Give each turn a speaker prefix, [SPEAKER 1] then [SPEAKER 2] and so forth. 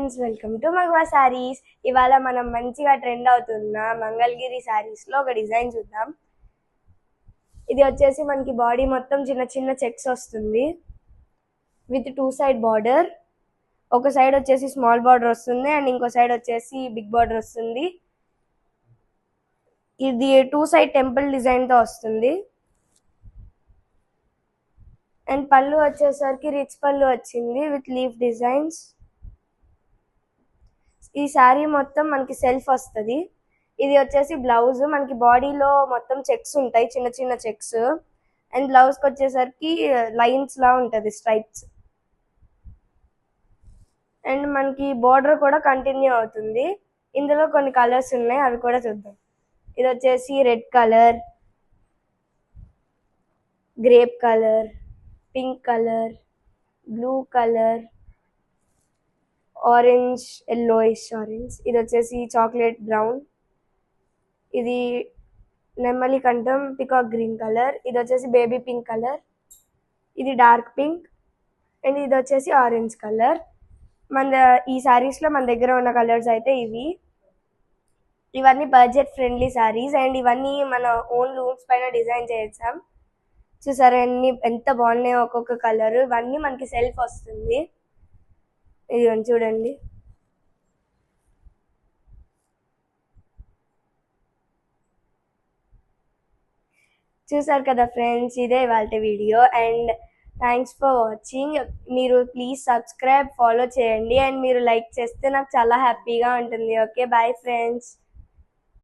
[SPEAKER 1] Friends, welcome to Magava Sarees. ఇవాళ మనం మంచిగా ట్రెండ్ అవుతున్న మంగళగిరి సారీస్ లో ఒక డిజైన్ చూద్దాం. ఇది వచ్చేసి మనకి బాడీ మొత్తం చిన్న చిన్న చెక్స్ వస్తుంది విత్ 2 సైడ్ బార్డర్. ఒక సైడ్ వచ్చేసి స్మాల్ బార్డర్ వస్తుంది అండ్ ఇంకో సైడ్ వచ్చేసి బిగ్ బార్డర్ వస్తుంది. ఇది 2 సైడ్ టెంపుల్ డిజైన్ తో వస్తుంది. అండ్ పళ్ళు వచ్చేసరికి రిచ్ పళ్ళు వచ్చింది విత్ లీఫ్ డిజైన్స్. ఈ శారీ మొత్తం మనకి సెల్ఫ్ వస్తుంది. ఇది వచ్చేసి బ్లౌజ్. మనకి బాడీలో మొత్తం చెక్స్ ఉంటాయి, చిన్న చిన్న చెక్స్. అండ్ బ్లౌజ్కి వచ్చేసరికి లైన్స్ లా ఉంటుంది, స్ట్రైప్స్. అండ్ మనకి బార్డర్ కూడా కంటిన్యూ అవుతుంది. ఇందులో కొన్ని కలర్స్ ఉన్నాయి, అవి కూడా చూద్దాం. ఇది వచ్చేసి red colour, grape colour, pink colour, blue colour, orange, yellowish orange. ఇది వచ్చేసి చాక్లెట్ బ్రౌన్. ఇది నెమ్మలి కంఠం పికాక్ గ్రీన్ కలర్. ఇది వచ్చేసి బేబీ పింక్ కలర్. ఇది డార్క్ పింక్. అండ్ ఇది వచ్చేసి ఆరెంజ్ కలర్. ఈ సారీస్ లో మన దగ్గర ఉన్న కలర్స్ అయితే ఇవన్నీ బడ్జెట్ ఫ్రెండ్లీ సారీస్. అండ్ ఇవన్నీ మన ఓన్ లూమ్స్ పైన డిజైన్ చేసాం. చూసారా ఎంత బాగున్నాయో ఒక్కొక్క కలర్. ఇవన్నీ మనకి సెల్ఫ్ వస్తుంది. ఇది చూడండి. చూసారు కదా ఫ్రెండ్స్, ఇదే ఇవాళ video. And thanks for watching. మీరు ప్లీజ్ సబ్స్క్రైబ్, ఫాలో చేయండి. అండ్ మీరు లైక్ చేస్తే నాకు చాలా హ్యాపీగా ఉంటుంది. Okay, bye friends.